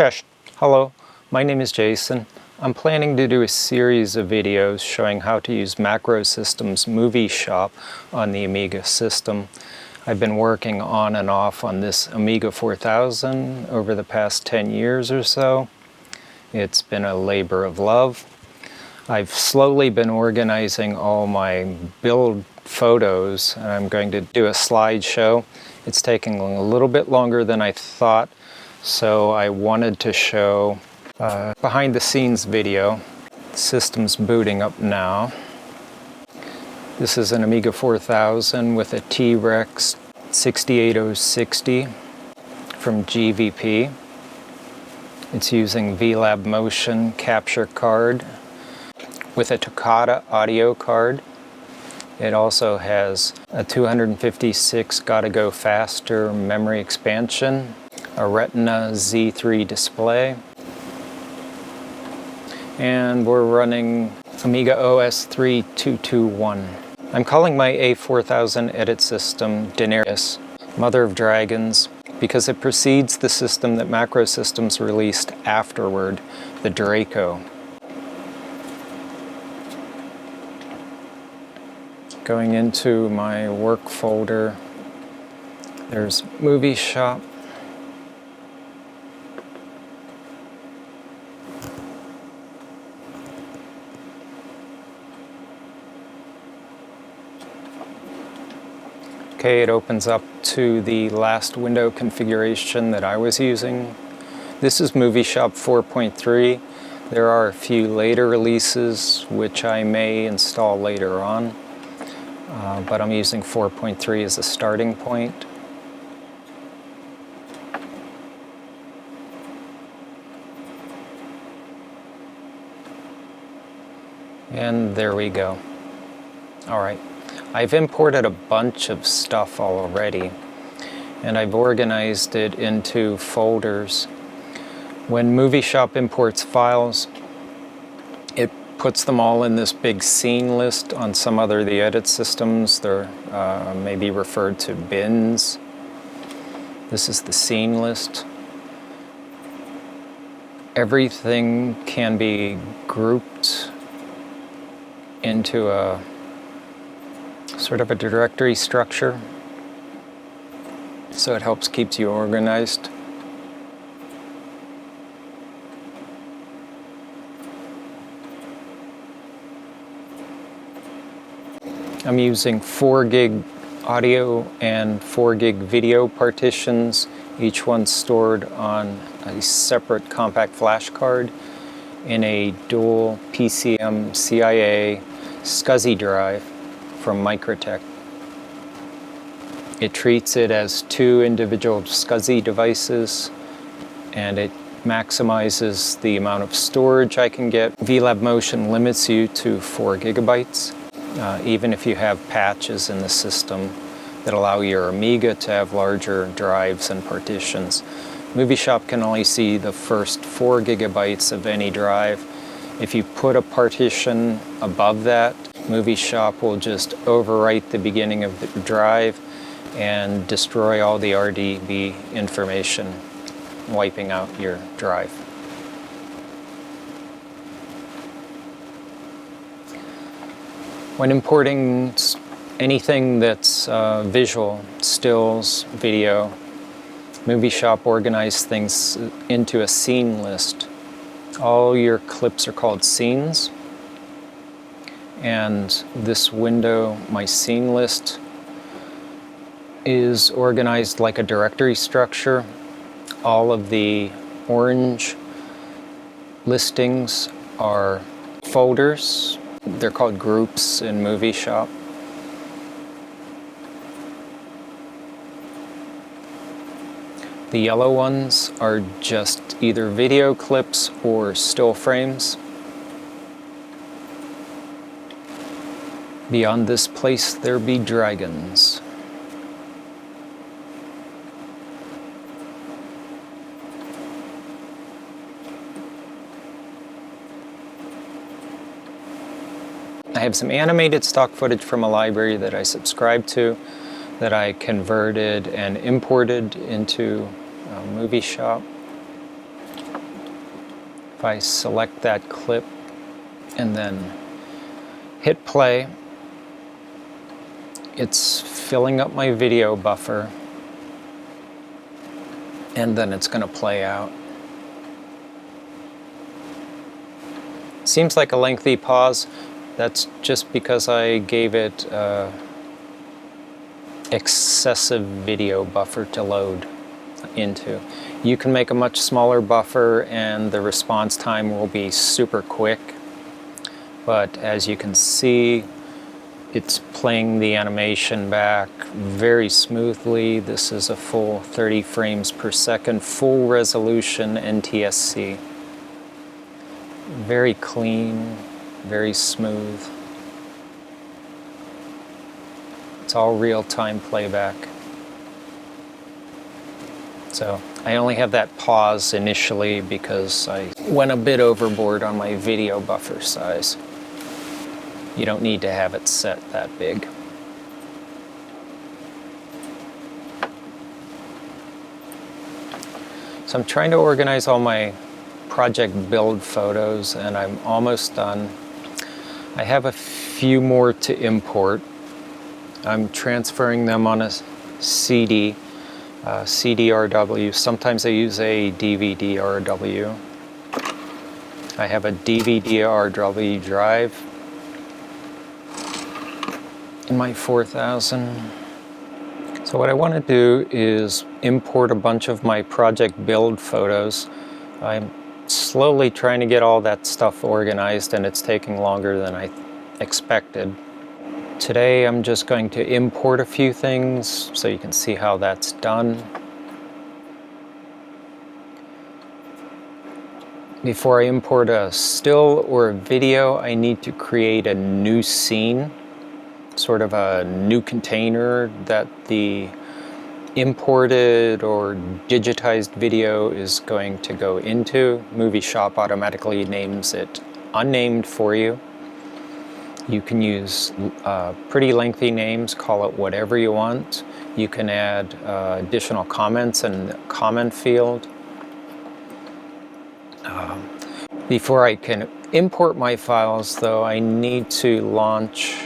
Chesh. Hello, my name is Jason. I'm planning to do a series of videos showing how to use MacroSystem's MovieShop on the Amiga system. I've been working on and off on this Amiga 4000 over the past 10 years or so. It's been a labor of love. I've slowly been organizing all my build photos, and I'm going to do a slideshow. It's taking a little bit longer than I thought, so I wanted to show behind the scenes video. The system's booting up now. This is an Amiga 4000 with a T-REX-II from GVP. It's using VLab-Motion capture card with a Toccata audio card. It also has a 256 gotta go faster memory expansion, a Retina Z3 display, and we're running AmigaOS 3.2.2.1. I'm calling my A4000 edit system Daenerys, Mother of Dragons, because it precedes the system that MacroSystems released afterward, the Draco. Going into my work folder, there's MovieShop. Okay, it opens up to the last window configuration that I was using. This is MovieShop 4.3. There are a few later releases which I may install later on, but I'm using 4.3 as a starting point. And there we go. All right. I've imported a bunch of stuff already, and I've organized it into folders. When MovieShop imports files, it puts them all in this big scene list. On some other the edit systems, they're maybe referred to bins. This is the scene list. Everything can be grouped into a sort of a directory structure, so it helps keep you organized. I'm using 4 gig audio and 4 gig video partitions, each one stored on a separate compact flash card in a dual PCM CIA SCSI drive from Microtech. It treats it as 2 individual SCSI devices, and it maximizes the amount of storage I can get. VLab-Motion limits you to 4 gigabytes, even if you have patches in the system that allow your Amiga to have larger drives and partitions. MovieShop can only see the first 4 gigabytes of any drive. If you put a partition above that, MovieShop will just overwrite the beginning of the drive and destroy all the RDB information, wiping out your drive. When importing anything that's visual, stills, video, MovieShop organizes things into a scene list. All your clips are called scenes. And this window, my scene list, is organized like a directory structure. All of the orange listings are folders. They're called groups in MovieShop. The yellow ones are just either video clips or still frames. Beyond this place there be dragons. I have some animated stock footage from a library that I subscribed to that I converted and imported into MovieShop. If I select that clip and then hit play, it's filling up my video buffer, and then it's going to play out. Seems like a lengthy pause. That's just because I gave it excessive video buffer to load into. You can make a much smaller buffer and the response time will be super quick. But as you can see, it's playing the animation back very smoothly. This is a full 30 frames per second, full resolution NTSC. Very clean, very smooth. It's all real-time playback. So I only have that pause initially because I went a bit overboard on my video buffer size. You don't need to have it set that big. So I'm trying to organize all my project build photos and I'm almost done. I have a few more to import. I'm transferring them on a CD, CDRW. Sometimes I use a DVD-RW. I have a DVD-RW drive in my 4000. So what I want to do is import a bunch of my project build photos. I'm slowly trying to get all that stuff organized and it's taking longer than I expected. Today I'm just going to import a few things so you can see how that's done. Before I import a still or a video, I need to create a new scene, sort of a new container that the imported or digitized video is going to go into. MovieShop automatically names it unnamed for you. You can use pretty lengthy names, call it whatever you want. You can add additional comments in the comment field. Before I can import my files, though, I need to launch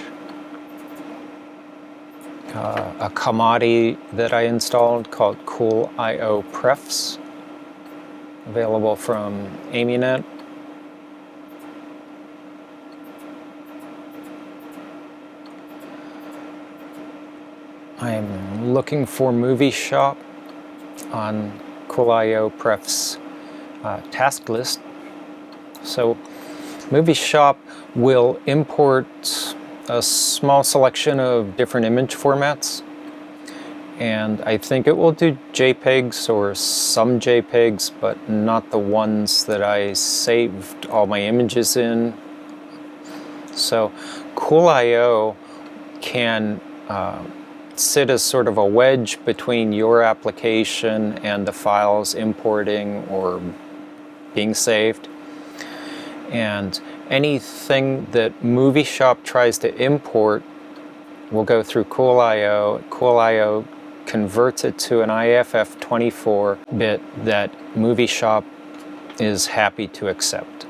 a commodity that I installed called CoolIO Prefs, available from aminet. I'm looking for MovieShop on CoolIO Prefs task list. So MovieShop will import a small selection of different image formats, and I think it will do JPEGs or some JPEGs, but not the ones that I saved all my images in. So CoolIO can sit as sort of a wedge between your application and the files importing or being saved. And anything that MovieShop tries to import will go through CoolIO. CoolIO converts it to an IFF 24-bit that MovieShop is happy to accept.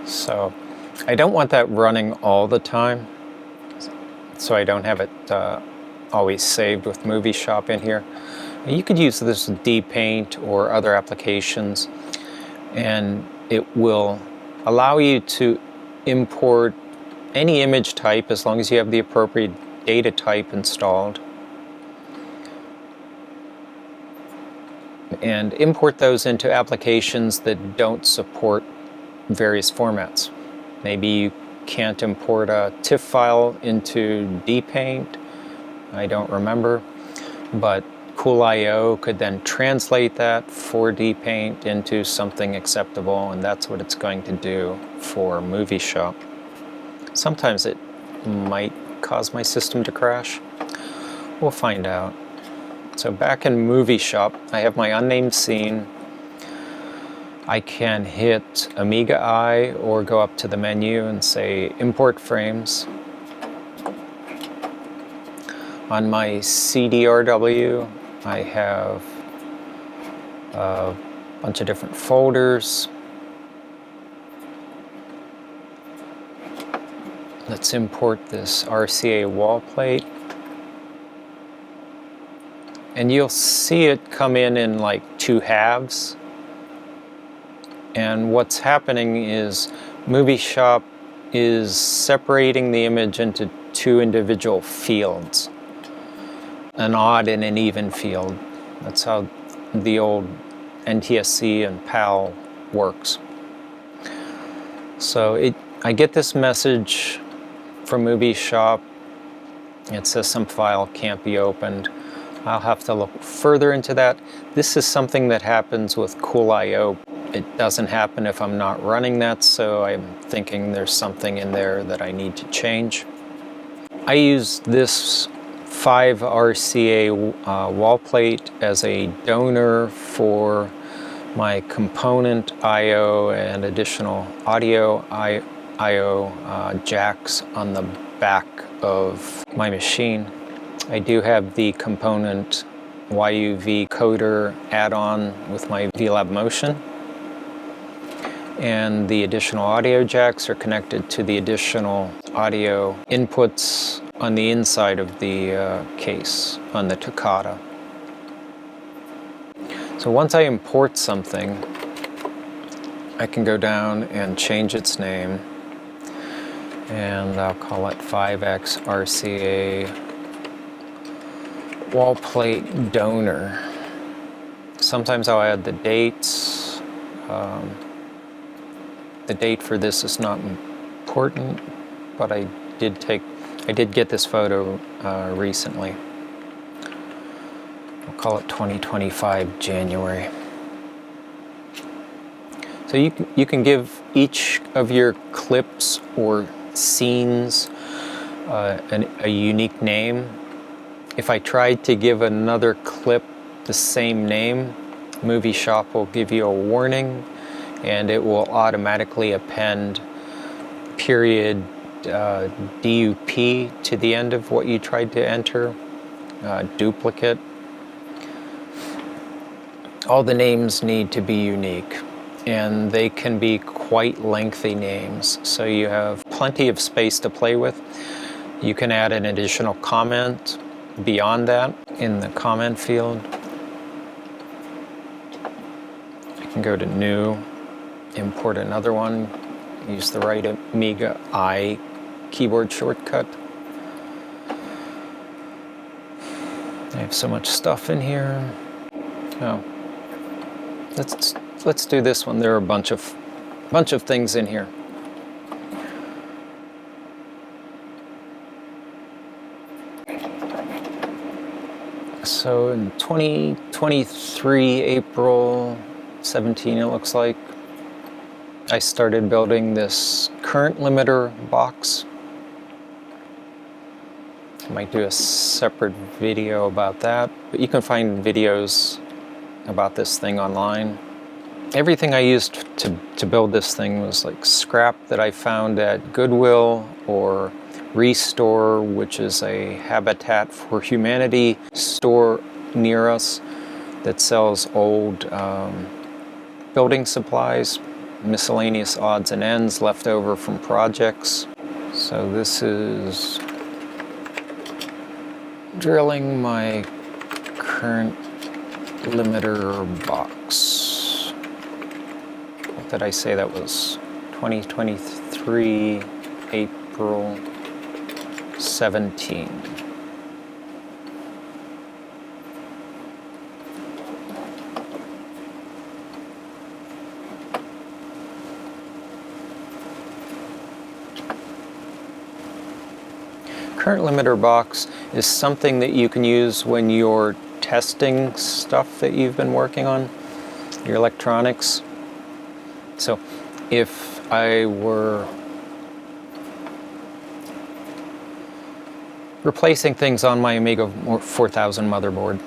So I don't want that running all the time, so I don't have it always saved with MovieShop in here. You could use this with dpaint or other applications, and it will allow you to import any image type as long as you have the appropriate data type installed, and import those into applications that don't support various formats. Maybe you can't import a TIFF file into dpaint, I don't remember, but CoolIO could then translate that for dpaint into something acceptable, and that's what it's going to do for MovieShop. Sometimes it might cause my system to crash. We'll find out. So back in MovieShop, I have my unnamed scene. I can hit Amiga-I or go up to the menu and say Import Frames. On my CDRW, I have bunch of different folders. Let's import this RCA wall plate. And you'll see it come in like 2 halves. And what's happening is MovieShop is separating the image into 2 individual fields, an odd and an even field. That's how the old NTSC and PAL works. So I get this message from MovieShop. It says some file can't be opened. I'll have to look further into that. This is something that happens with CoolIO. It doesn't happen if I'm not running that, so I'm thinking there's something in there that I need to change. I use this 5 RCA wall plate as a donor for my component I/O and additional audio I/O jacks on the back of my machine. I do have the component YUV coder add-on with my VLab-Motion, and the additional audio jacks are connected to the additional audio inputs on the inside of the case on the Toccata. So once I import something, I can go down and change its name, and I'll call it 5X RCA wall plate donor. Sometimes I'll add the dates. The date for this is not important, but I did get this photo recently. I'll call it 2025 January. So you can give each of your clips or scenes a unique name. If I tried to give another clip the same name, MovieShop will give you a warning, and it will automatically append period DUP to the end of what you tried to enter, duplicate. All the names need to be unique, and they can be quite lengthy names, so you have plenty of space to play with. You can add an additional comment beyond that in the comment field. I can go to New, import another one, use the right Amiga I keyboard shortcut. I have so much stuff in here. Oh, let's do this one. There are a bunch of things in here. So in 2023, April 17, it looks like, I started building this current limiter box. I might do a separate video about that, but you can find videos about this thing online. Everything I used to build this thing was like scrap that I found at Goodwill or Restore, which is a Habitat for Humanity store near us that sells old building supplies, miscellaneous odds and ends left over from projects. So this is drilling my current limiter box. What did I say that was? 2023, April 17. Current limiter box is something that you can use when you're testing stuff that you've been working on, your electronics. So if I were replacing things on my Amiga 4000 motherboard,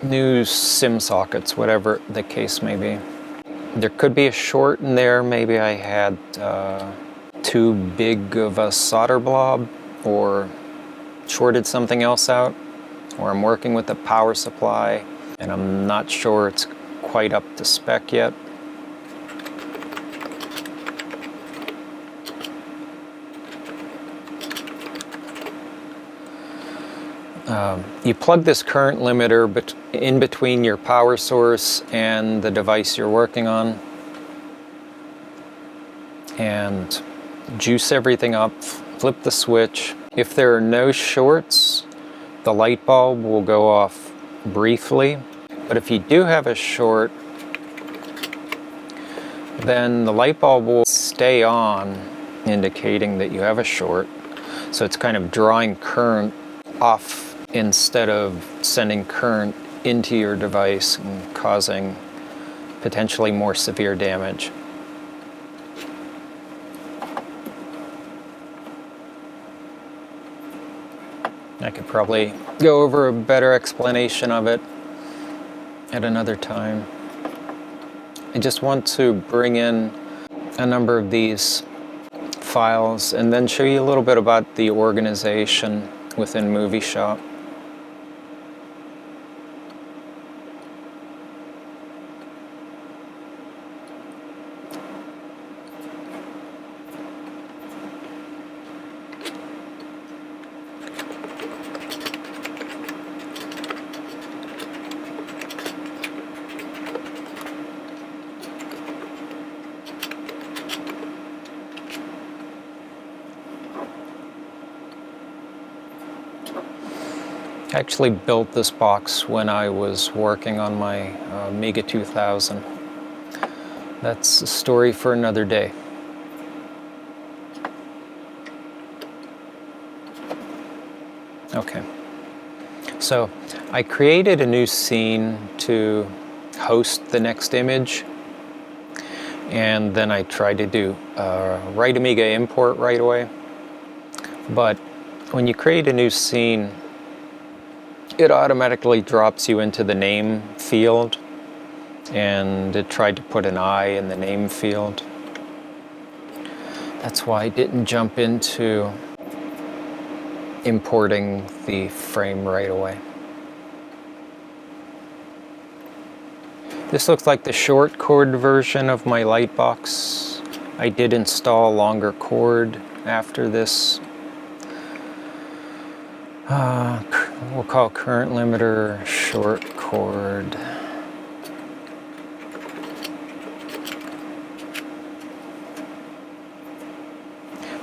new SIM sockets, whatever the case may be. There could be a short in there. Maybe I had too big of a solder blob, or shorted something else out, or I'm working with a power supply and I'm not sure it's quite up to spec yet. You plug this current limiter in between your power source and the device you're working on, and juice everything up, flip the switch. If there are no shorts, the light bulb will go off briefly, but if you do have a short, then the light bulb will stay on, indicating that you have a short. So it's kind of drawing current off instead of sending current into your device and causing potentially more severe damage. I could probably go over a better explanation of it at another time. I just want to bring in a number of these files and then show you a little bit about the organization within MovieShop. I actually built this box when I was working on my Amiga 2000. That's a story for another day. Okay, so I created a new scene to host the next image, and then I tried to do write Amiga import right away. But when you create a new scene, it automatically drops you into the name field, and it tried to put an I in the name field. That's why I didn't jump into importing the frame right away. This looks like the short cord version of my Lightbox. I did install a longer cord after this. We'll call current limiter short cord.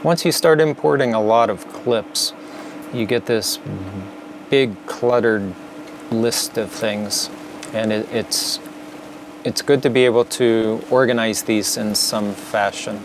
Once you start importing a lot of clips, you get this big cluttered list of things, and it's good to be able to organize these in some fashion.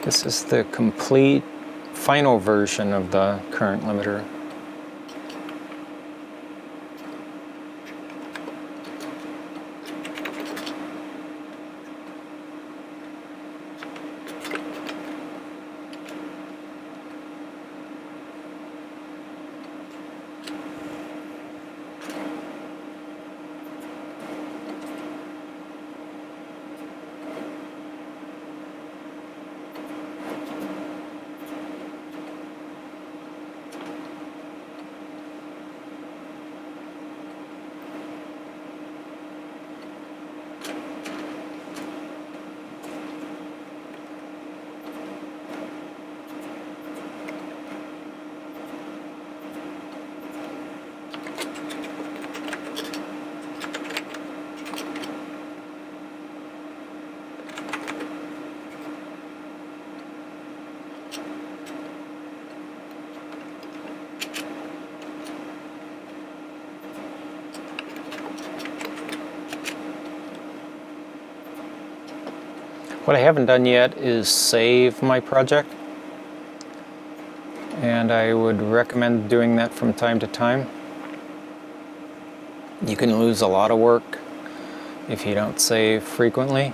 This is the complete final version of the current limiter. What I haven't done yet is save my project, and I would recommend doing that from time to time. You can lose a lot of work if you don't save frequently.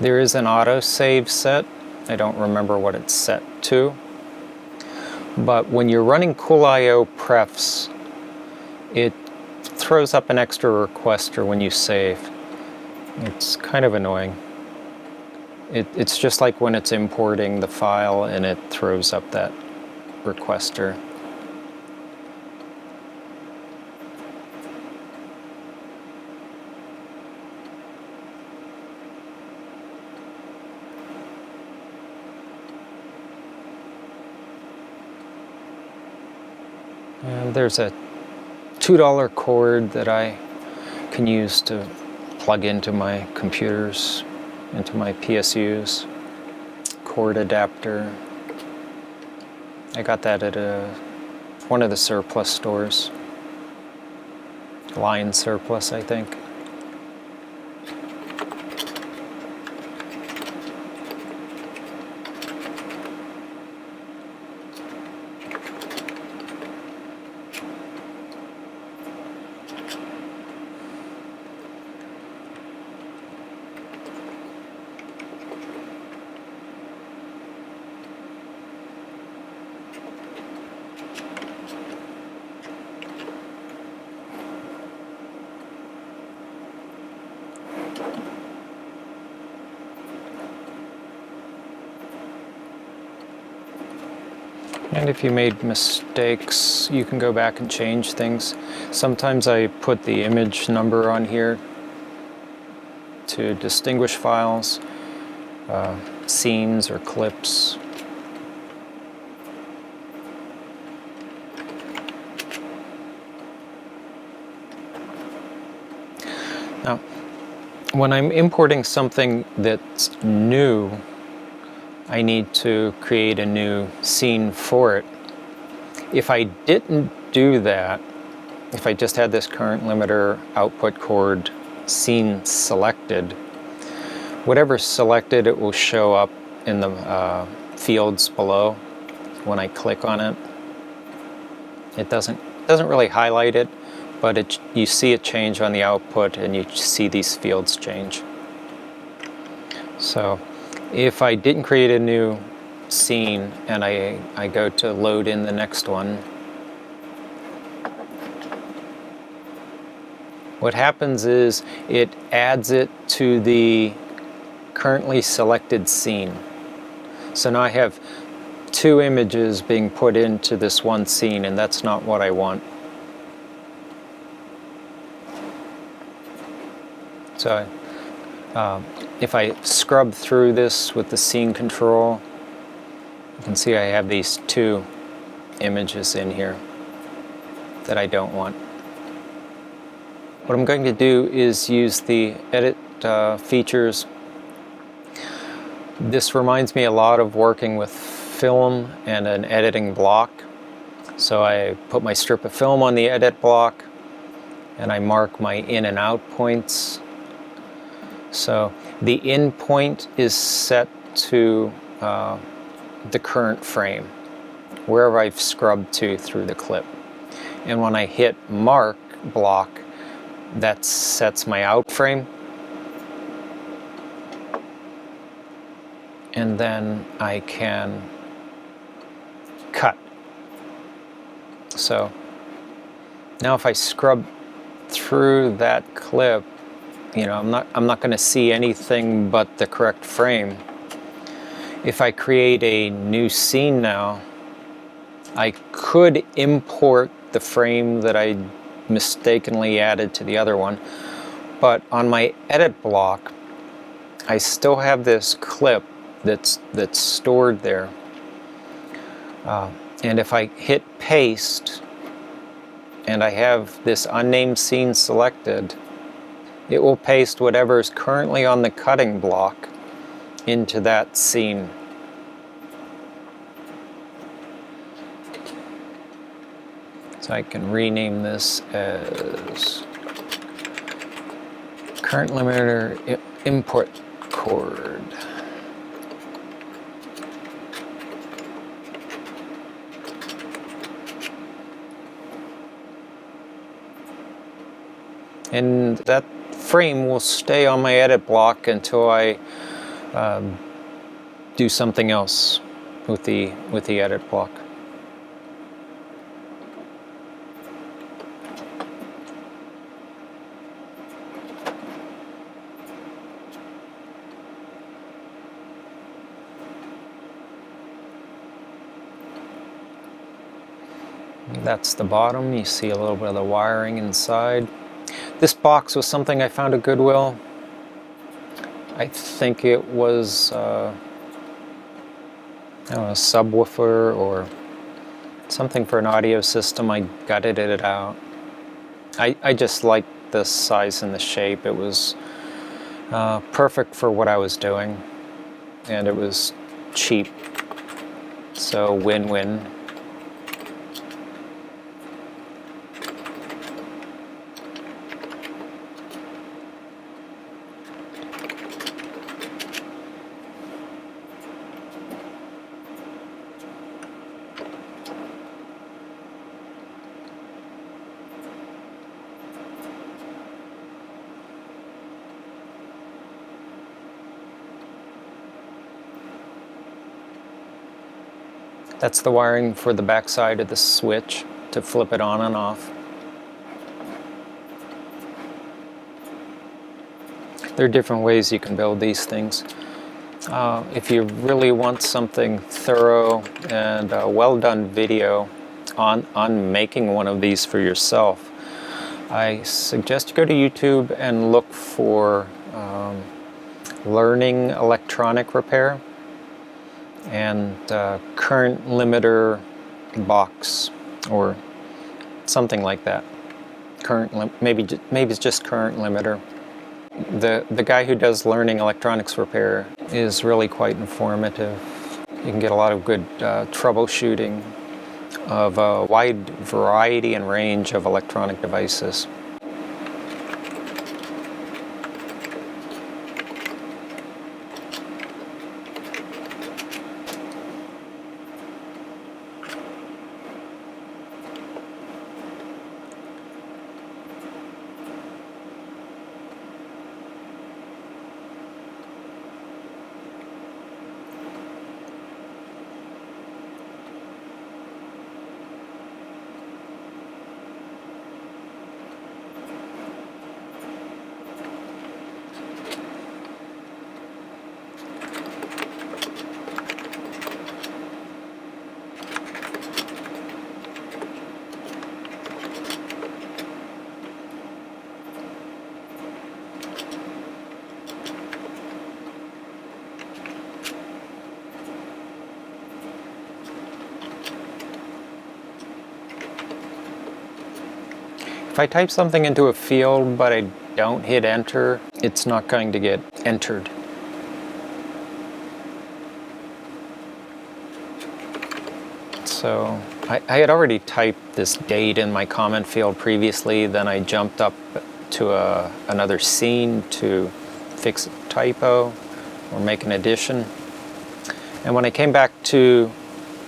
There is an auto-save set. I don't remember what it's set to. But when you're running CoolIO prefs, it throws up an extra requester when you save. It's kind of annoying. It's just like when it's importing the file and it throws up that requester. And there's a $2 cord that I can use to plug into my computers, into my PSUs. Cord adapter. I got that at one of the surplus stores. Line Surplus, I think. And if you made mistakes, you can go back and change things. Sometimes I put the image number on here to distinguish files, scenes or clips. Now, when I'm importing something that's new, I need to create a new scene for it. If I didn't do that, if I just had this current limiter output cord scene selected, whatever's selected, it will show up in the fields below when I click on it. It doesn't really highlight it, but you see it change on the output and you see these fields change. So if I didn't create a new scene and I go to load in the next one, what happens is it adds it to the currently selected scene. So now I have two images being put into this one scene, and that's not what I want. So if I scrub through this with the scene control, you can see I have these two images in here that I don't want. What I'm going to do is use the edit features. This reminds me a lot of working with film and an editing block. So I put my strip of film on the edit block and I mark my in and out points. So the in point is set to the current frame, wherever I've scrubbed to through the clip. And when I hit mark block, that sets my out frame. And then I can cut. So now if I scrub through that clip, I'm not going to see anything but the correct frame. If I create a new scene now, I could import the frame that I mistakenly added to the other one, but on my edit block, I still have this clip that's stored there. And if I hit paste and I have this unnamed scene selected, it will paste whatever is currently on the cutting block into that scene. So I can rename this as current limiter import cord. And that frame will stay on my edit block until I do something else with the edit block. That's the bottom. You see a little bit of the wiring inside. This box was something I found at Goodwill. I think it was I don't know, a subwoofer or something for an audio system. I gutted it out. I just liked the size and the shape. It was perfect for what I was doing, and it was cheap, so win-win. That's the wiring for the back side of the switch to flip it on and off. There are different ways you can build these things. If you really want something thorough and a well-done video on making one of these for yourself, I suggest you go to YouTube and look for learning electronic repair and current limiter box, or something like that. Maybe it's just current limiter. The guy who does learning electronics repair is really quite informative. You can get a lot of good troubleshooting of a wide variety and range of electronic devices. If I type something into a field but I don't hit enter, it's not going to get entered. So I had already typed this date in my comment field previously, then I jumped up to another scene to fix a typo or make an addition. And when I came back to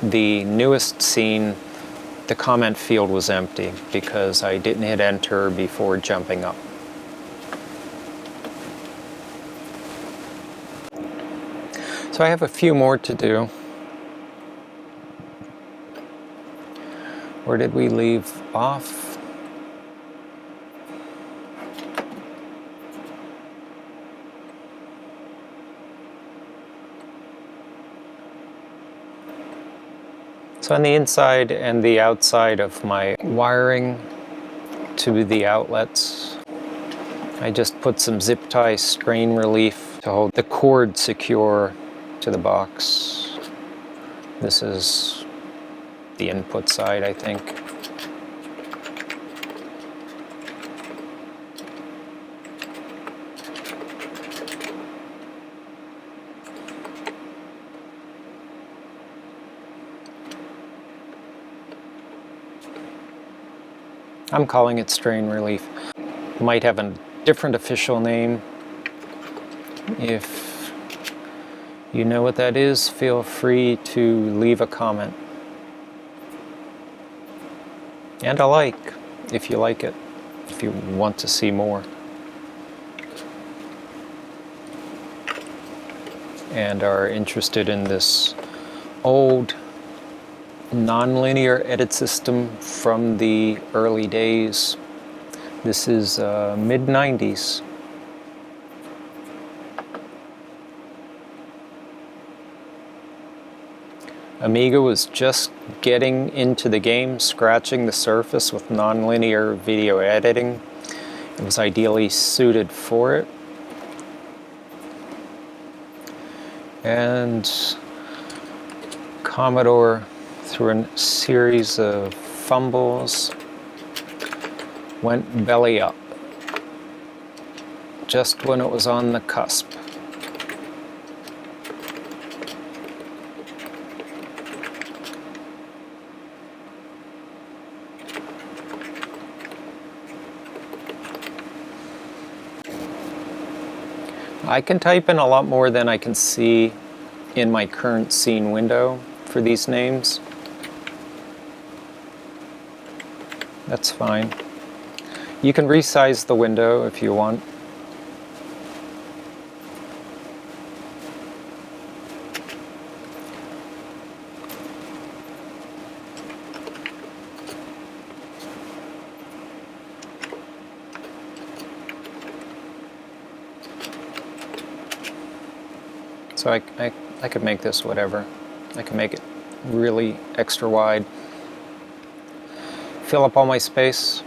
the newest scene, the comment field was empty because I didn't hit enter before jumping up. So I have a few more to do. Where did we leave off? So on the inside and the outside of my wiring to the outlets, I just put some zip tie strain relief to hold the cord secure to the box. This is the input side, I think. I'm calling it strain relief. It might have a different official name if You know what that is. Feel free to leave a comment. And a like, if you like it, if you want to see more. And are interested in this old nonlinear edit system from the early days. This is mid-90s. Amiga was just getting into the game, scratching the surface with nonlinear video editing. It was ideally suited for it. And Commodore, through a series of fumbles, went belly up, just when it was on the cusp. I can type in a lot more than I can see in my current scene window for these names. That's fine. You can resize the window if you want. So I could make this whatever. I can make it really extra wide. Fill up all my space.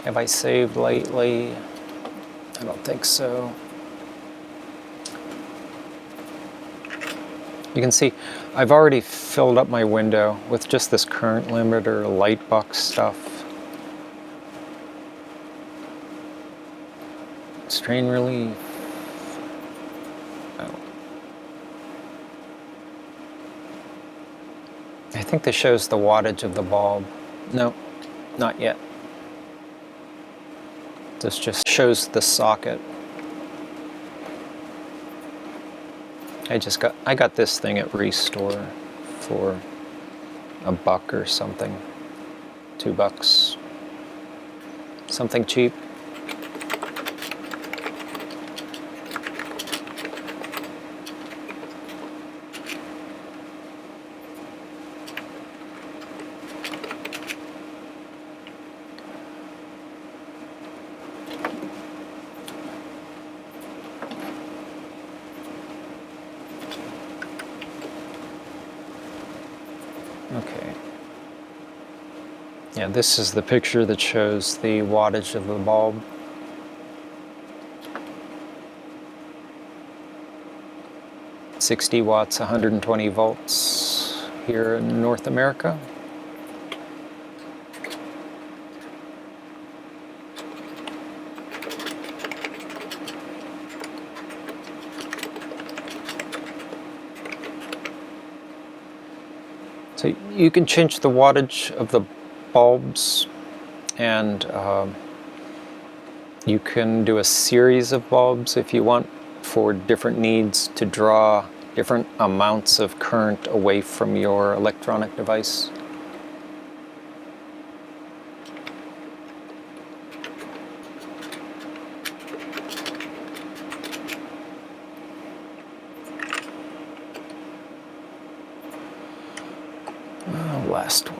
Have I saved lately? I don't think so. You can see I've already filled up my window with just this current limiter lightbox stuff. Strain relief. I think this shows the wattage of the bulb. No, not yet. This just shows the socket. I got this thing at Restore for $1 or something. $2. Something cheap. Okay. Yeah, this is the picture that shows the wattage of the bulb. $60, 120 volts here in North America. So you can change the wattage of the bulbs, and you can do a series of bulbs if you want for different needs to draw different amounts of current away from your electronic device. Last one.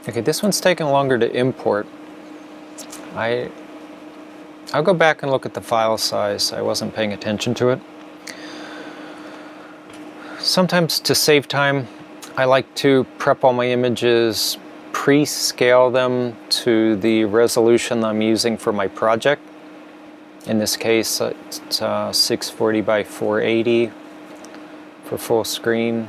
Okay, this one's taking longer to import. I'll go back and look at the file size. I wasn't paying attention to it. Sometimes to save time, I like to prep all my images, pre-scale them to the resolution I'm using for my project. In this case, it's 640 by 480 for full screen.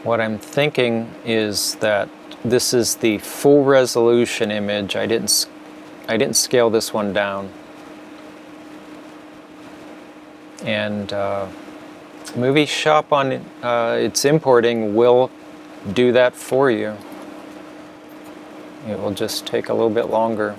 What I'm thinking is that this is the full resolution image. I didn't didn't scale this one down. And MovieShop on its importing will do that for you. It will just take a little bit longer.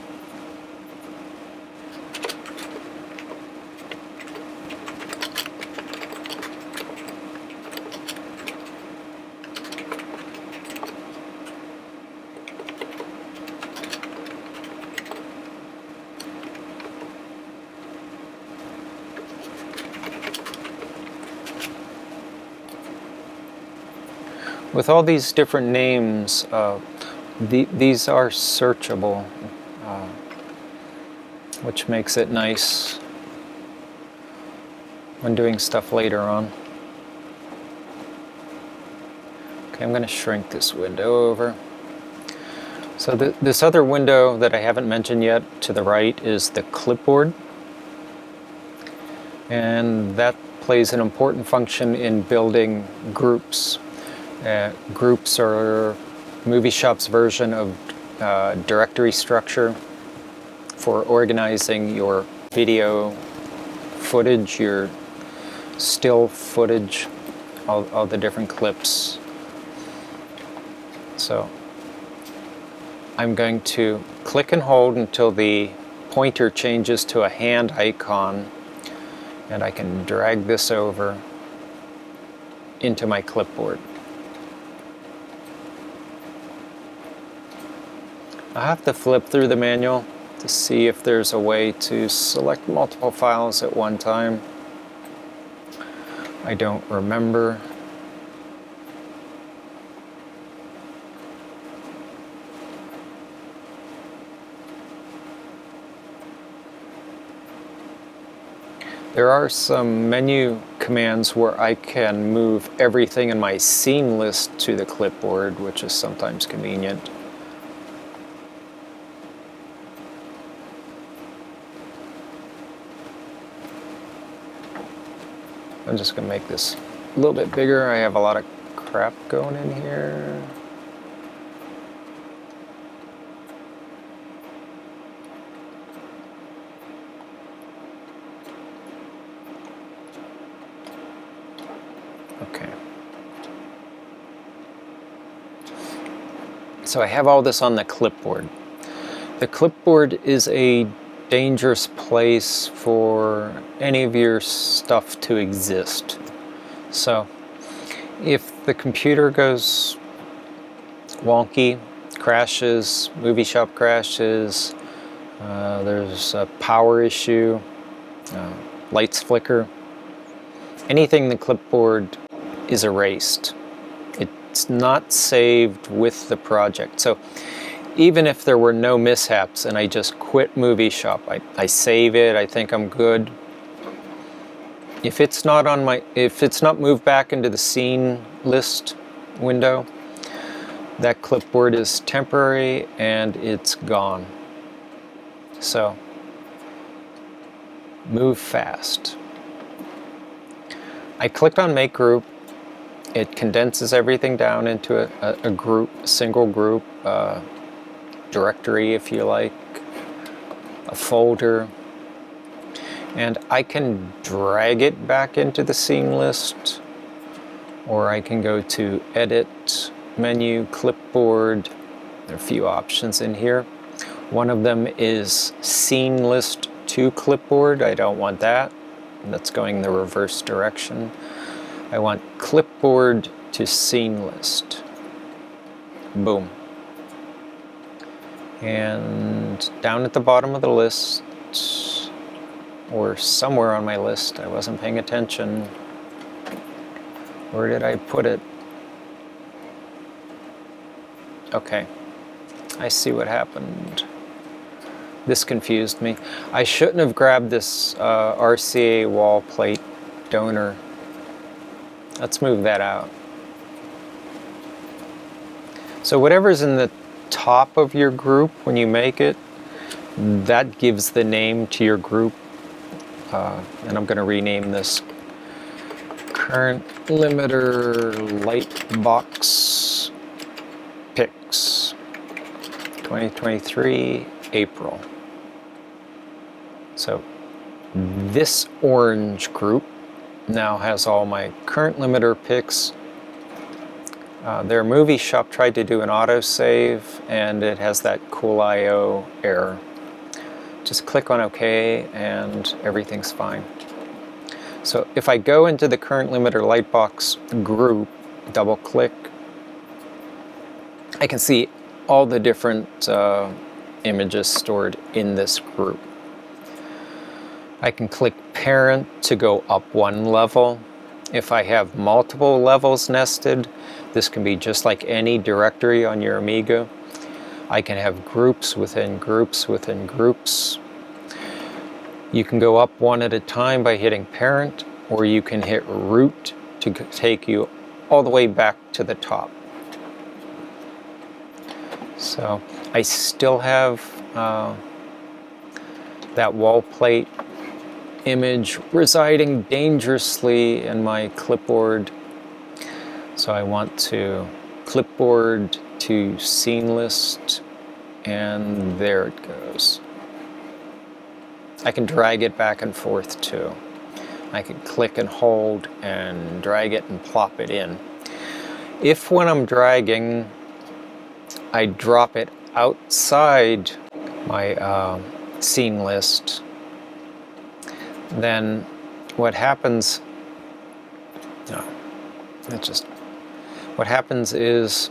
With all these different names, these are searchable, which makes it nice when doing stuff later on. Okay, I'm going to shrink this window over. So this other window that I haven't mentioned yet to the right is the clipboard. And that plays an important function in building groups. Groups are MovieShop's version of directory structure for organizing your video footage, your still footage, all the different clips. So I'm going to click and hold until the pointer changes to a hand icon, and I can drag this over into my clipboard. I have to flip through the manual to see if there's a way to select multiple files at one time. I don't remember. There are some menu commands where I can move everything in my scene list to the clipboard, which is sometimes convenient. I'm just going to make this a little bit bigger. I have a lot of crap going in here. Okay. So I have all this on the clipboard. The clipboard is a dangerous place for any of your stuff to exist. So if the computer goes wonky, crashes, MovieShop crashes, there's a power issue, lights flicker, anything in the clipboard is erased. It's not saved with the project. So even if there were no mishaps and I just quit MovieShop, I save it, I think I'm good. If it's not moved back into the scene list window, that clipboard is temporary and it's gone. So move fast. I clicked on Make Group. It condenses everything down into a group, a single group, directory if you like, a folder, and I can drag it back into the scene list, or I can go to Edit, Menu, Clipboard. There are a few options in here. One of them is Scene List to Clipboard. I don't want that. That's going the reverse direction. I want Clipboard to Scene List. Boom. And down at the bottom of the list, or somewhere on my list, I wasn't paying attention. Where did I put it? Okay, I see what happened. This confused me. I shouldn't have grabbed this RCA wall plate donor. Let's move that out. So whatever's in the top of your group when you make it, that gives the name to your group. And I'm going to rename this Current Limiter Lightbox Picks 2023 April. So this orange group now has all my current limiter picks. Their MovieShop tried to do an autosave and it has that CoolIO error. Just click on OK and everything's fine. So if I go into the current limiter lightbox group, double click, I can see all the different images stored in this group. I can click parent to go up one level. If I have multiple levels nested, this can be just like any directory on your Amiga. I can have groups within groups within groups. You can go up one at a time by hitting parent, or you can hit root to take you all the way back to the top. So I still have that wall plate image residing dangerously in my clipboard. So I want to clipboard to scene list, and there it goes. I can drag it back and forth too. I can click and hold and drag it and plop it in. If when I'm dragging, I drop it outside my scene list, then what happens, what happens is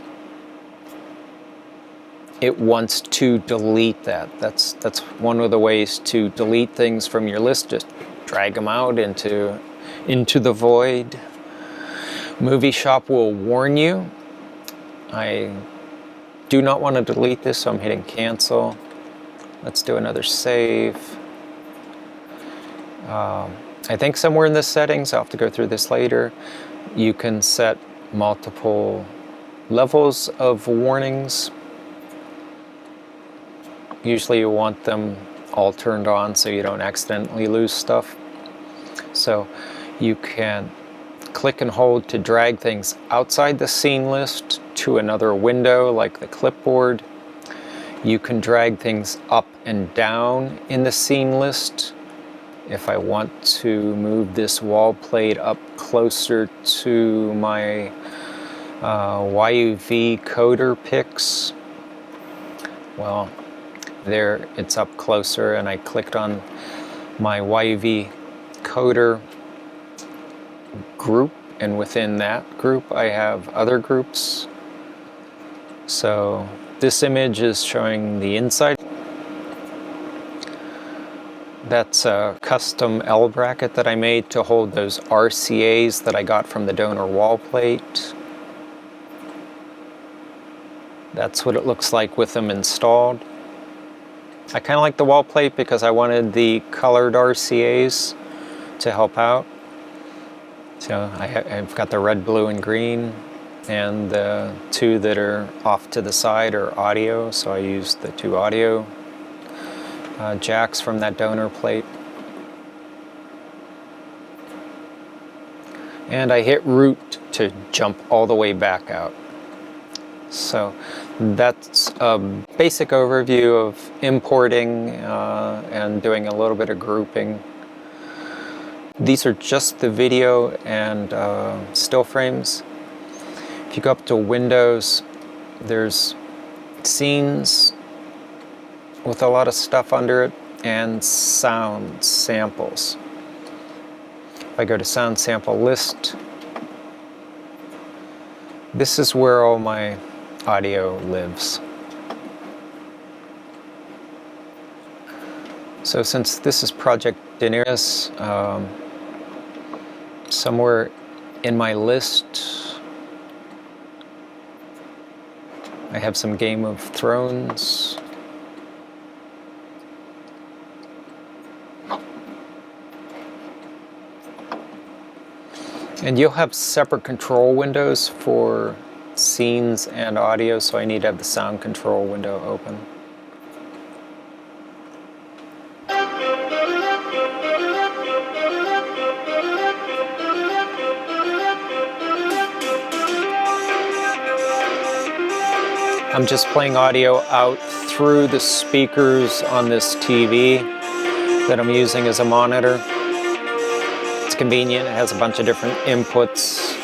it wants to delete that. That's one of the ways to delete things from your list. Just drag them out into the void. MovieShop will warn you. I do not want to delete this, so I'm hitting cancel. Let's do another save. I think somewhere in the settings, I'll have to go through this later, you can set multiple levels of warnings. Usually you want them all turned on so you don't accidentally lose stuff. So you can click and hold to drag things outside the scene list to another window like the clipboard. You can drag things up and down in the scene list. If I want to move this wall plate up closer to my YUV coder picks, well, there it's up closer, and I clicked on my YUV coder group, and within that group I have other groups. So this image is showing the inside. That's a custom L bracket that I made to hold those RCAs that I got from the donor wall plate. That's what it looks like with them installed. I kind of like the wall plate because I wanted the colored RCAs to help out. So I've got the red, blue, and green, and the two that are off to the side are audio, so I used the two audio jacks from that donor plate. And I hit root to jump all the way back out. So that's a basic overview of importing and doing a little bit of grouping. These are just the video and still frames. If you go up to Windows, there's scenes with a lot of stuff under it, and sound samples. If I go to sound sample list, this is where all my audio lives. So since this is Project Daenerys, somewhere in my list I have some Game of Thrones. And you'll have separate control windows for scenes and audio, so I need to have the sound control window open. I'm just playing audio out through the speakers on this TV. that I'm using as a monitor. It's convenient, it has a bunch of different inputs.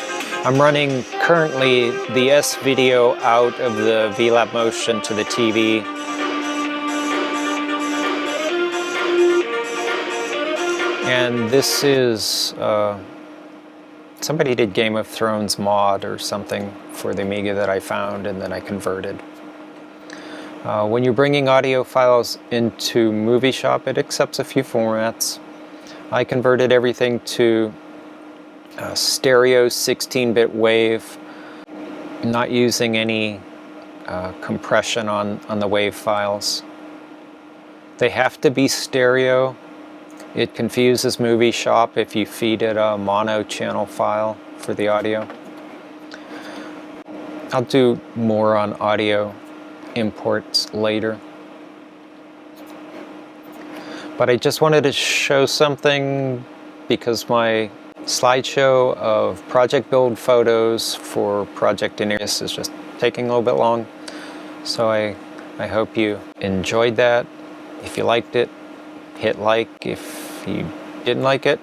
I'm running currently the S-video out of the VLab-Motion to the TV. And this is, somebody did Game of Thrones mod or something for the Amiga that I found and then I converted. When you're bringing audio files into MovieShop, it accepts a few formats. I converted everything to stereo 16-bit wave, not using any compression on the wave files. They have to be stereo. It confuses MovieShop if you feed it a mono channel file for the audio. I'll do more on audio imports later. But I just wanted to show something because my slideshow of project build photos for Project Daenerys is just taking a little bit long. So I hope you enjoyed that. If you liked it, hit like. If you didn't like it,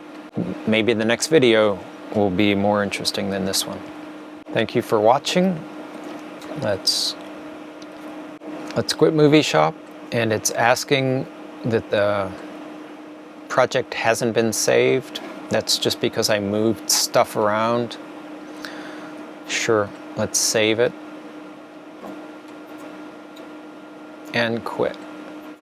maybe the next video will be more interesting than this one. Thank you for watching. Let's quit MovieShop, and it's asking that the project hasn't been saved. That's just because I moved stuff around. Sure, let's save it and quit.